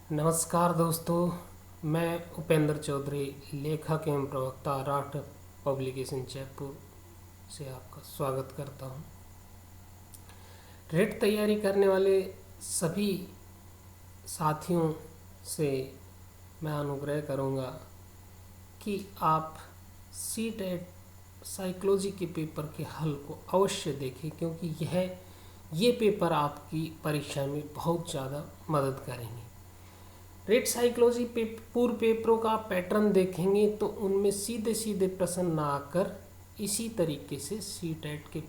नमस्कार दोस्तों, मैं उपेंद्र चौधरी, लेखक एवं प्रवक्ता राठ पब्लिकेशन जयपुर से आपका स्वागत करता हूं। रेट तैयारी करने वाले सभी साथियों से मैं अनुग्रह करूंगा कि आप सीटेट साइकोलॉजी के पेपर के हल को अवश्य देखें, क्योंकि ये पेपर आपकी परीक्षा में बहुत ज़्यादा मदद करेंगे। रेट साइकोलॉजी पूर्व पेपरों का पैटर्न देखेंगे तो उनमें सीधे सीधे प्रश्न ना आकर इसी तरीके से सीटेट के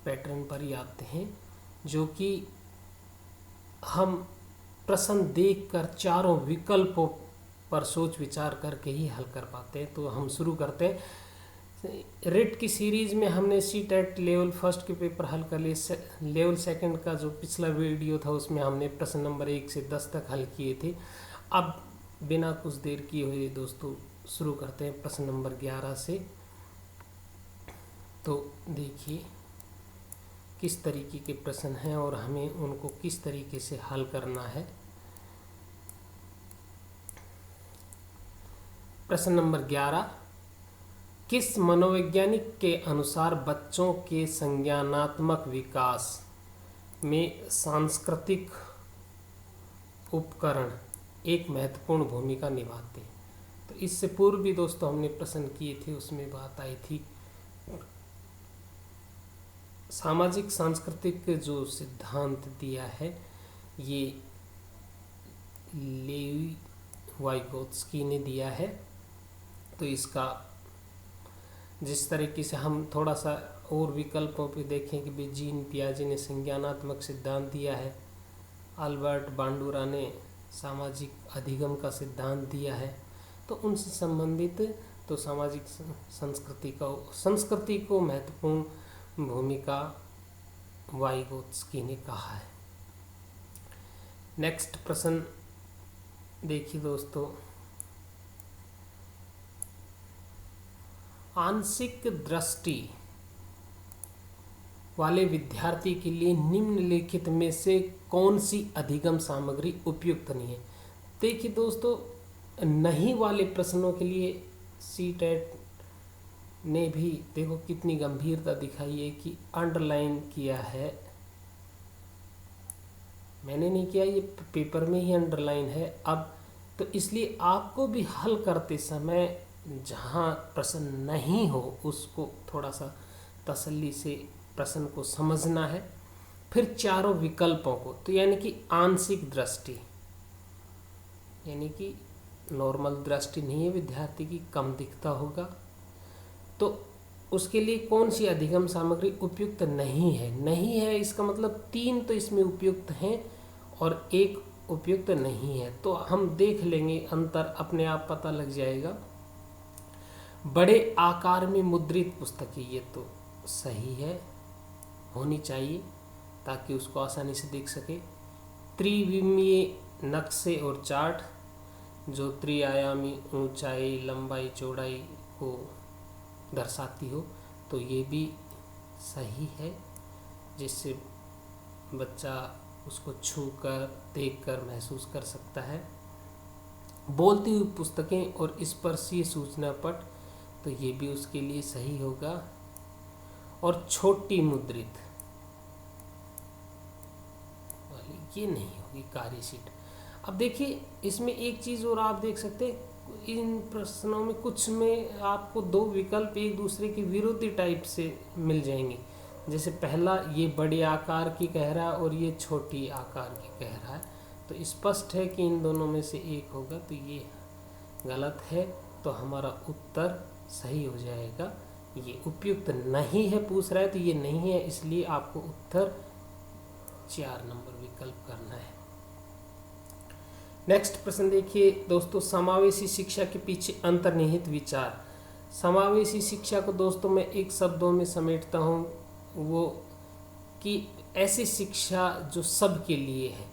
पैटर्न पर ही आते हैं, जो कि हम प्रश्न देखकर चारों विकल्पों पर सोच विचार करके ही हल कर पाते हैं। तो हम शुरू करते हैं। रेट की सीरीज़ में हमने सीटेट लेवल फर्स्ट के पेपर हल कर लिए। लेवल सेकंड का जो पिछला वीडियो था उसमें हमने प्रश्न नंबर 1 से 10 तक हल किए थे। अब बिना कुछ देर किए हुए दोस्तों शुरू करते हैं प्रश्न नंबर 11 से। तो देखिए किस तरीके के प्रश्न हैं और हमें उनको किस तरीके से हल करना है। प्रश्न नंबर 11, किस मनोवैज्ञानिक के अनुसार बच्चों के संज्ञानात्मक विकास में सांस्कृतिक उपकरण एक महत्वपूर्ण भूमिका निभाते हैं? तो इससे पूर्व भी दोस्तों हमने प्रश्न किए थे, उसमें बात आई थी सामाजिक सांस्कृतिक जो सिद्धांत दिया है ये लेवी वाइगोत्स्की ने दिया है। तो इसका जिस तरीके से हम थोड़ा सा और विकल्पों पे देखें कि भी जीन पियाजे ने संज्ञानात्मक सिद्धांत दिया है, अल्बर्ट बांडुरा ने सामाजिक अधिगम का सिद्धांत दिया है। तो उनसे संबंधित तो सामाजिक संस्कृति को महत्वपूर्ण भूमिका वाइगोत्स्की ने कहा है। नेक्स्ट प्रश्न देखिए दोस्तों, आंशिक दृष्टि वाले विद्यार्थी के लिए निम्नलिखित में से कौन सी अधिगम सामग्री उपयुक्त नहीं है? देखिए दोस्तों, नहीं वाले प्रश्नों के लिए सीटेट ने भी देखो कितनी गंभीरता दिखाई है कि अंडरलाइन किया है। मैंने नहीं किया, ये पेपर में ही अंडरलाइन है। अब तो इसलिए आपको भी हल करते समय जहाँ प्रश्न नहीं हो उसको थोड़ा सा तसल्ली से प्रश्न को समझना है। फिर चारों विकल्पों को, तो यानी कि आंशिक दृष्टि, यानी कि नॉर्मल दृष्टि नहीं है विद्यार्थी की, कम दिखता होगा, तो उसके लिए कौन सी अधिगम सामग्री उपयुक्त नहीं है? नहीं है इसका मतलब 3 तो इसमें उपयुक्त हैं और 1 उपयुक्त नहीं है। तो हम देख लेंगे, अंतर अपने आप पता लग जाएगा। बड़े आकार में मुद्रित पुस्तकें, ये तो सही है, होनी चाहिए ताकि उसको आसानी से देख सके। त्रिविमीय नक्शे और चार्ट जो त्रिआयामी ऊंचाई, लंबाई, चौड़ाई को दर्शाती हो, तो ये भी सही है, जिससे बच्चा उसको छूकर देखकर महसूस कर सकता है। बोलती हुई पुस्तकें और स्पर्शीय सूचना पट, तो ये भी उसके लिए सही होगा। और छोटी मुद्रित वाली ये नहीं होगी, कार्यशीट। अब देखिए इसमें एक चीज़ और आप देख सकते हैं, इन प्रश्नों में कुछ में आपको 2 विकल्प एक दूसरे के विरोधी टाइप से मिल जाएंगे। जैसे पहला ये बड़े आकार की कह रहा है और ये छोटी आकार की कह रहा है, तो स्पष्ट है कि इन दोनों में से एक होगा, तो ये गलत है। तो हमारा उत्तर सही हो जाएगा। ये उपयुक्त नहीं है पूछ रहा है, तो ये नहीं है, इसलिए आपको उत्तर 4 नंबर विकल्प करना है। नेक्स्ट प्रश्न देखिए दोस्तों, समावेशी शिक्षा के पीछे अंतर्निहित विचार। समावेशी शिक्षा को दोस्तों मैं एक शब्दों में समेटता हूँ, वो कि ऐसी शिक्षा जो सबके लिए है,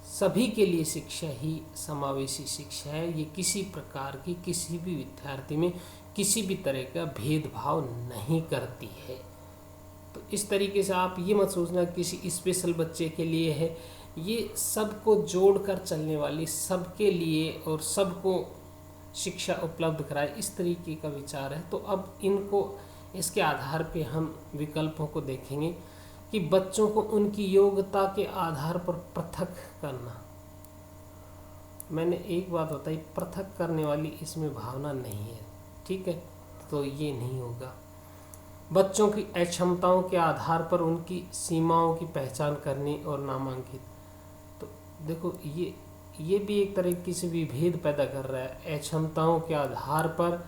सभी के लिए शिक्षा ही समावेशी शिक्षा है। ये किसी प्रकार की किसी भी विद्यार्थी में किसी भी तरह का भेदभाव नहीं करती है। तो इस तरीके से आप ये मत सोचना किसी स्पेशल बच्चे के लिए है ये सबको जोड़कर चलने वाली, सबके लिए और सबको शिक्षा उपलब्ध कराए, इस तरीके का विचार है। तो अब इसके आधार पे हम विकल्पों को देखेंगे कि बच्चों को उनकी योग्यता के आधार पर पृथक करना। मैंने एक बात बताई, पृथक करने वाली इसमें भावना नहीं है, ठीक है, तो ये नहीं होगा। बच्चों की अक्षमताओं के आधार पर उनकी सीमाओं की पहचान करनी और नामांकित। तो देखो ये भी एक तरीके से विभेद पैदा कर रहा है। अक्षमताओं के आधार पर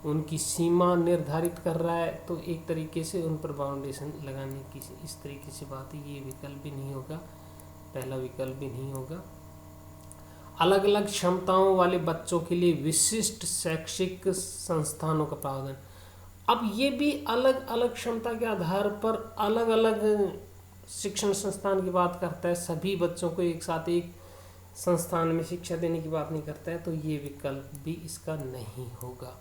उनकी सीमा निर्धारित कर रहा है, तो एक तरीके से उन पर बाउंडेशन लगाने की इस तरीके से बात है। ये विकल्प भी नहीं होगा, पहला विकल्प भी नहीं होगा। अलग अलग क्षमताओं वाले बच्चों के लिए विशिष्ट शैक्षिक संस्थानों का प्रावधान। अब ये भी अलग अलग क्षमता के आधार पर अलग अलग शिक्षण संस्थान की बात करता है, सभी बच्चों को एक साथ एक संस्थान में शिक्षा देने की बात नहीं करता है, तो ये विकल्प भी इसका नहीं होगा।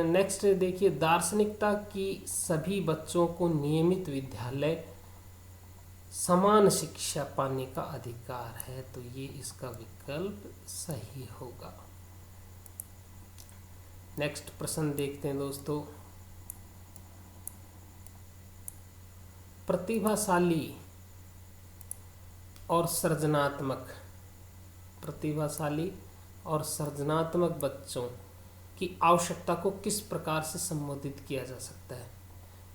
नेक्स्ट देखिए, दार्शनिकता की सभी बच्चों को नियमित विद्यालय समान शिक्षा पाने का अधिकार है, तो ये इसका विकल्प सही होगा। नेक्स्ट प्रश्न देखते हैं दोस्तों, प्रतिभाशाली और सृजनात्मक बच्चों की आवश्यकता को किस प्रकार से संबोधित किया जा सकता है?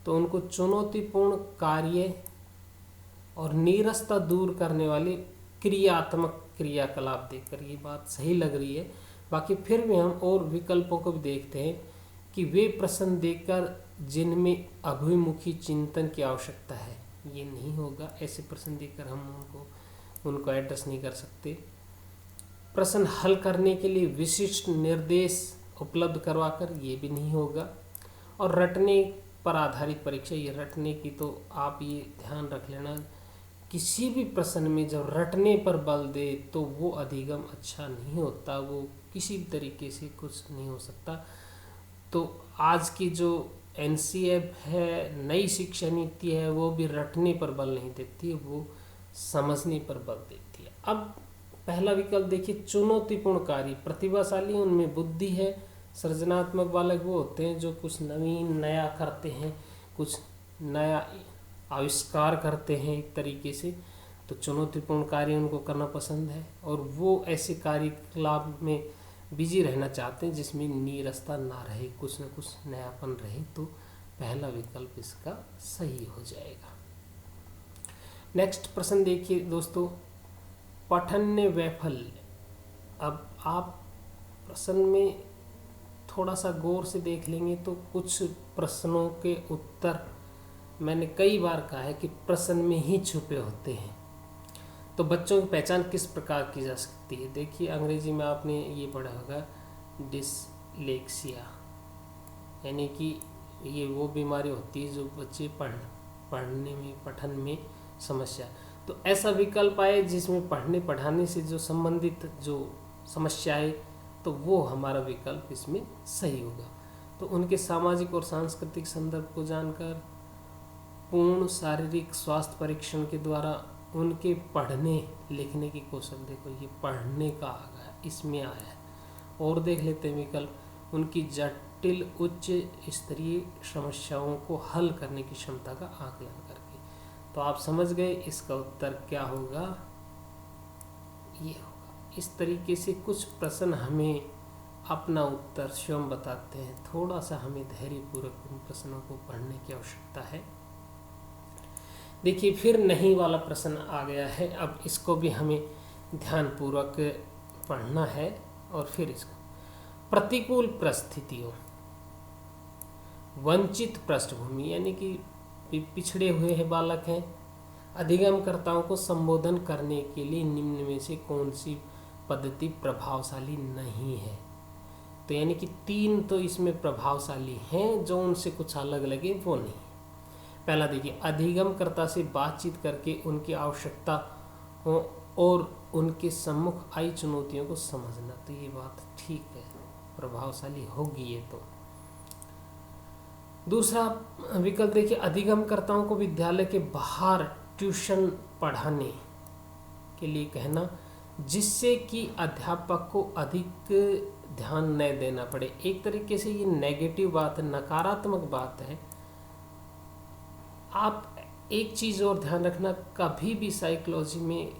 तो उनको चुनौतीपूर्ण कार्य और नीरसता दूर करने वाले क्रियात्मक क्रियाकलाप देकर, ये बात सही लग रही है। बाकी फिर भी हम और विकल्पों को भी देखते हैं कि वे प्रश्न देकर जिनमें अभिमुखी चिंतन की आवश्यकता है, ये नहीं होगा। ऐसे प्रश्न देकर हम उनको एड्रेस नहीं कर सकते। प्रश्न हल करने के लिए विशिष्ट निर्देश उपलब्ध करवाकर, ये भी नहीं होगा। और रटने पर आधारित परीक्षा, ये रटने की तो आप ये ध्यान रख लेना, किसी भी प्रश्न में जब रटने पर बल दे तो वो अधिगम अच्छा नहीं होता, वो किसी भी तरीके से कुछ नहीं हो सकता। तो आज की जो NCF है, नई शिक्षा नीति है, वो भी रटने पर बल नहीं देती है, वो समझने पर बल देती है। अब पहला विकल्प देखिए, चुनौतीपूर्ण कार्य, प्रतिभाशाली उनमें बुद्धि है, सृजनात्मक बालक वो होते हैं जो कुछ नवीन नया करते हैं, कुछ नया आविष्कार करते हैं एक तरीके से, तो चुनौतीपूर्ण कार्य उनको करना पसंद है और वो ऐसे कार्यकलाप में बिजी रहना चाहते हैं जिसमें नीरसता ना रहे, कुछ न कुछ नयापन रहे, तो पहला विकल्प इसका सही हो जाएगा। नेक्स्ट प्रश्न देखिए दोस्तों, पठन वैफल्य। अब आप प्रश्न में थोड़ा सा गौर से देख लेंगे तो कुछ प्रश्नों के उत्तर मैंने कई बार कहा है कि प्रश्न में ही छुपे होते हैं। तो बच्चों की पहचान किस प्रकार की जा सकती है? देखिए, अंग्रेजी में आपने ये पढ़ा होगा डिसलेक्सिया, यानी कि ये वो बीमारी होती है जो बच्चे पठन में समस्या। तो ऐसा विकल्प आए जिसमें पढ़ने पढ़ाने से जो संबंधित जो समस्या है, तो वो हमारा विकल्प इसमें सही होगा। तो उनके सामाजिक और सांस्कृतिक संदर्भ को जानकर पूर्ण शारीरिक स्वास्थ्य परीक्षण के द्वारा उनके पढ़ने लिखने की कौशल, देखो ये पढ़ने का आ गया, इसमें आया है। और देख लेते हैं विकल्प, उनकी जटिल उच्च स्तरीय समस्याओं को हल करने की क्षमता का आकलन करके। तो आप समझ गए इसका उत्तर क्या होगा, ये होगा। इस तरीके से कुछ प्रश्न हमें अपना उत्तर स्वयं बताते हैं, थोड़ा सा हमें धैर्यपूर्वक उन प्रश्नों को पढ़ने की आवश्यकता है। देखिए, फिर नहीं वाला प्रश्न आ गया है, अब इसको भी हमें ध्यानपूर्वक पढ़ना है। और फिर इसको, प्रतिकूल परिस्थितियों, वंचित पृष्ठभूमि, यानी कि पिछड़े हुए हैं बालक हैं, अधिगमकर्ताओं को संबोधन करने के लिए निम्न में से कौन सी पद्धति प्रभावशाली नहीं है? तो यानी कि 3 तो इसमें प्रभावशाली हैं, जो उनसे कुछ अलग लगे वो नहीं। पहला देखिए, अधिगमकर्ता से बातचीत करके उनकी आवश्यकता हो और उनके सम्मुख आई चुनौतियों को समझना, तो ये बात ठीक है, प्रभावशाली होगी ये। तो दूसरा विकल्प देखिए, अधिगमकर्ताओं को विद्यालय के बाहर ट्यूशन पढ़ाने के लिए कहना, जिससे कि अध्यापक को अधिक ध्यान न देना पड़े। एक तरीके से ये नेगेटिव बात है, नकारात्मक बात है। आप एक चीज़ और ध्यान रखना, कभी भी साइकोलॉजी में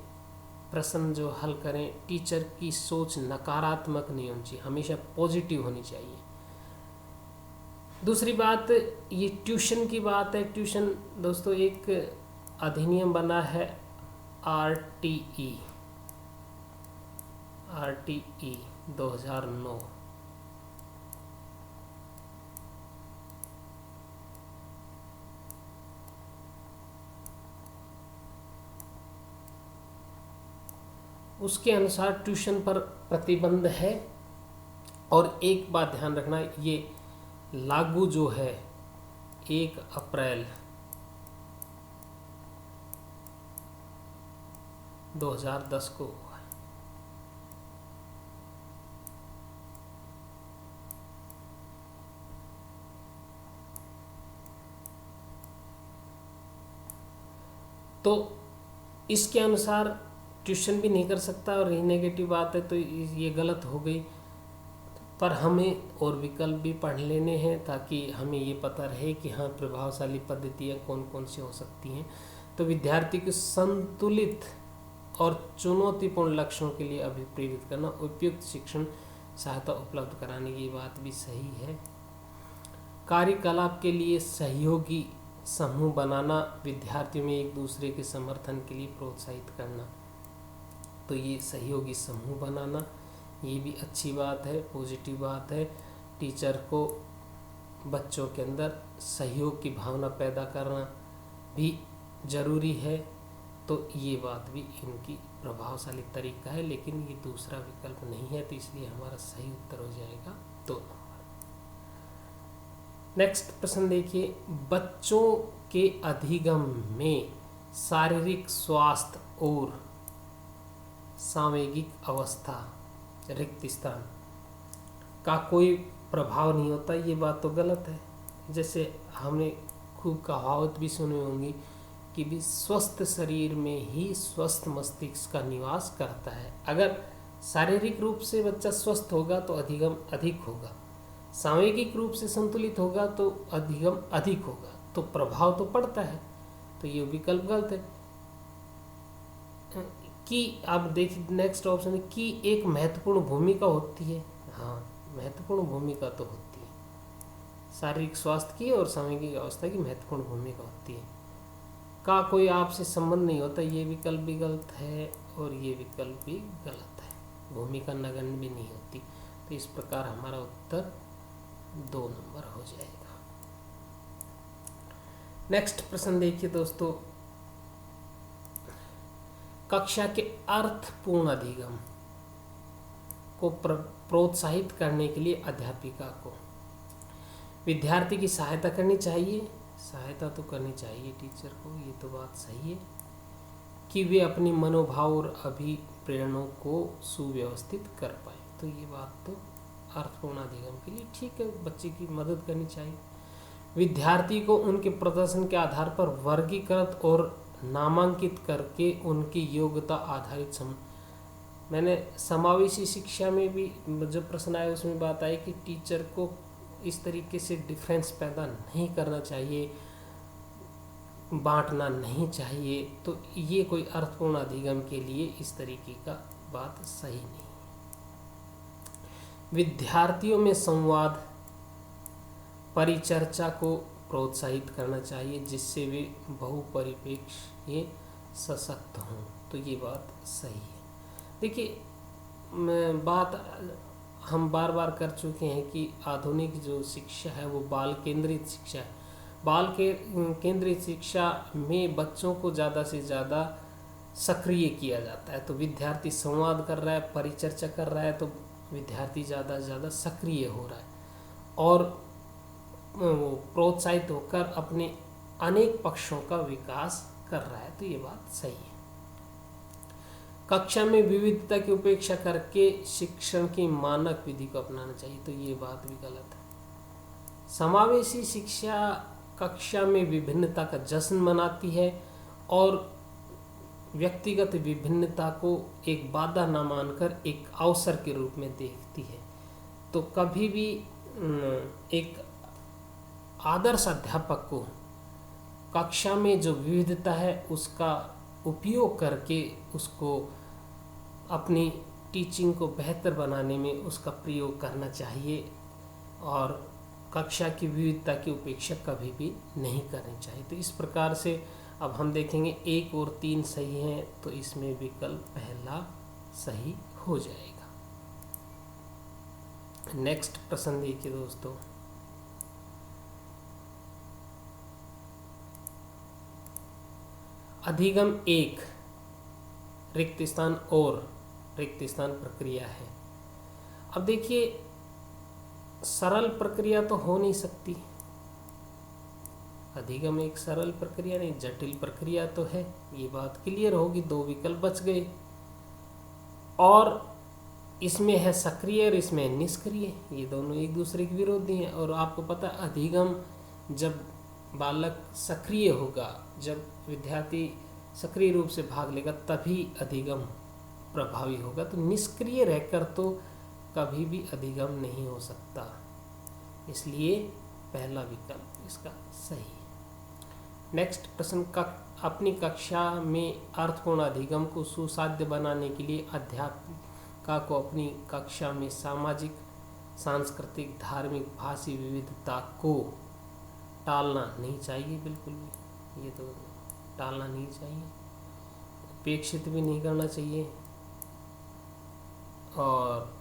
प्रश्न जो हल करें, टीचर की सोच नकारात्मक नहीं होनी चाहिए, हमेशा पॉजिटिव होनी चाहिए। दूसरी बात, ये ट्यूशन की बात है। ट्यूशन दोस्तों एक अधिनियम बना है RTE 2009। उसके अनुसार ट्यूशन पर प्रतिबंध है। और एक बात ध्यान रखना, ये लागू जो है 1 अप्रैल 2010 को हुआ है। तो इसके अनुसार ट्यूशन भी नहीं कर सकता, और ये नेगेटिव बात है, तो ये गलत हो गई। पर हमें और विकल्प भी पढ़ लेने हैं ताकि हमें ये पता रहे कि हाँ, प्रभावशाली पद्धतियाँ कौन कौन सी हो सकती हैं। तो विद्यार्थी को संतुलित और चुनौतीपूर्ण लक्ष्यों के लिए अभिप्रेरित करना, उपयुक्त शिक्षण सहायता उपलब्ध कराने की बात भी सही है। कार्यकलाप के लिए सहयोगी समूह बनाना, विद्यार्थियों में एक दूसरे के समर्थन के लिए प्रोत्साहित करना। तो ये सहयोगी समूह बनाना, ये भी अच्छी बात है, पॉजिटिव बात है। टीचर को बच्चों के अंदर सहयोग की भावना पैदा करना भी ज़रूरी है। तो ये बात भी इनकी प्रभावशाली तरीका है, लेकिन ये दूसरा विकल्प नहीं है, तो इसलिए हमारा सही उत्तर हो जाएगा 2 नंबर। नेक्स्ट प्रश्न देखिए, बच्चों के अधिगम में शारीरिक स्वास्थ्य और सामयिक अवस्था रिक्त स्थान का कोई प्रभाव नहीं होता। ये बात तो गलत है। जैसे हमने खूब कहावत भी सुनी होंगी कि भी स्वस्थ शरीर में ही स्वस्थ मस्तिष्क का निवास करता है। अगर शारीरिक रूप से बच्चा स्वस्थ होगा तो अधिगम अधिक होगा, सामयिक रूप से संतुलित होगा तो अधिगम अधिक होगा, तो प्रभाव तो पड़ता है। तो ये विकल्प गलत है। कि आप देखिए नेक्स्ट ऑप्शन है कि एक महत्वपूर्ण भूमिका होती है। हाँ, महत्वपूर्ण भूमिका तो होती है, शारीरिक स्वास्थ्य की और सामयिक अवस्था की महत्वपूर्ण भूमिका होती है। का कोई आपसे संबंध नहीं होता, ये विकल्प भी गलत है और ये विकल्प भी गलत है। भूमिका नगण्य भी नहीं होती। तो इस प्रकार हमारा उत्तर 2 नंबर हो जाएगा। नेक्स्ट प्रश्न देखिए दोस्तों, कक्षा के अर्थपूर्ण अधिगम को प्रोत्साहित करने के लिए अध्यापिका को विद्यार्थी की सहायता करनी चाहिए। सहायता तो करनी चाहिए टीचर को, ये तो बात सही है कि वे अपनी मनोभाव और अभिप्रेरणों को सुव्यवस्थित कर पाए। तो ये बात तो अर्थपूर्ण अधिगम के लिए ठीक है, बच्चे की मदद करनी चाहिए। विद्यार्थी को उनके प्रदर्शन के आधार पर वर्गीकृत और नामांकित करके उनकी योग्यता आधारित मैंने समावेशी शिक्षा में भी जो प्रश्न आया उसमें बात आई कि टीचर को इस तरीके से डिफरेंस पैदा नहीं करना चाहिए, बांटना नहीं चाहिए। तो ये कोई अर्थपूर्ण अधिगम के लिए इस तरीके का बात सही नहीं। विद्यार्थियों में संवाद परिचर्चा को प्रोत्साहित करना चाहिए, जिससे वे बहुपरिप्रेक्ष्य सशक्त हों। तो ये बात सही है। देखिए, बात हम बार बार कर चुके हैं कि आधुनिक जो शिक्षा है वो बाल केंद्रित शिक्षा है। बाल के केंद्रित शिक्षा में बच्चों को ज़्यादा से ज़्यादा सक्रिय किया जाता है। तो विद्यार्थी संवाद कर रहा है, परिचर्चा कर रहा है, तो विद्यार्थी ज़्यादा से ज़्यादा सक्रिय हो रहा है और वो प्रोत्साहित होकर अपने अनेक पक्षों का विकास कर रहा है। तो ये बात सही है। कक्षा में विविधता की उपेक्षा करके शिक्षण की मानक विधि को अपनाना चाहिए। तो ये बात भी गलत है। समावेशी शिक्षा कक्षा में विभिन्नता का जश्न मनाती है और व्यक्तिगत विभिन्नता को एक बाधा न मानकर एक अवसर के रूप में देखती है। तो कभी भी एक आदर्श अध्यापक को कक्षा में जो विविधता है उसका उपयोग करके उसको अपनी टीचिंग को बेहतर बनाने में उसका प्रयोग करना चाहिए और कक्षा की विविधता की उपेक्षा कभी भी नहीं करनी चाहिए। तो इस प्रकार से अब हम देखेंगे 1 और 3 सही हैं, तो इसमें विकल्प पहला सही हो जाएगा। नेक्स्ट प्रश्न देखिए दोस्तों, अधिगम 1 रिक्त स्थान और रिक्त स्थान प्रक्रिया है। अब देखिए सरल प्रक्रिया तो हो नहीं सकती, अधिगम एक सरल प्रक्रिया नहीं, जटिल प्रक्रिया तो है, ये बात क्लियर होगी। 2 विकल्प बच गए और इसमें है सक्रिय और इसमें है निष्क्रिय, ये दोनों एक दूसरे के विरोधी हैं। और आपको पता है अधिगम जब बालक सक्रिय होगा, जब विद्यार्थी सक्रिय रूप से भाग लेगा तभी अधिगम प्रभावी होगा। तो निष्क्रिय रहकर तो कभी भी अधिगम नहीं हो सकता, इसलिए पहला विकल्प इसका सही है। नेक्स्ट प्रश्न का अपनी कक्षा में अर्थपूर्ण अधिगम को सुसाध्य बनाने के लिए अध्यापिका को अपनी कक्षा में सामाजिक, सांस्कृतिक, धार्मिक, भाषी विविधता को टालना नहीं चाहिए, बिल्कुल भी ये तो टालना नहीं चाहिए, उपेक्षित भी नहीं करना चाहिए और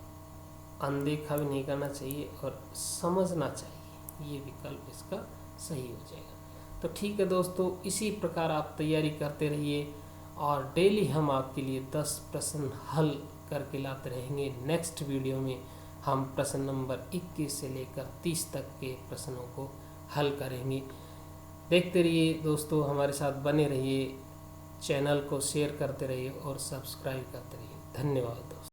अनदेखा भी नहीं करना चाहिए और समझना चाहिए, ये विकल्प इसका सही हो जाएगा। तो ठीक है दोस्तों, इसी प्रकार आप तैयारी करते रहिए और डेली हम आपके लिए 10 प्रश्न हल करके लाते रहेंगे। नेक्स्ट वीडियो में हम प्रश्न नंबर 21 से लेकर 30 तक के प्रश्नों को हल करेंगे। देखते रहिए दोस्तों, हमारे साथ बने रहिए, चैनल को शेयर करते रहिए और सब्सक्राइब करते रहिए। धन्यवाद दोस्तों।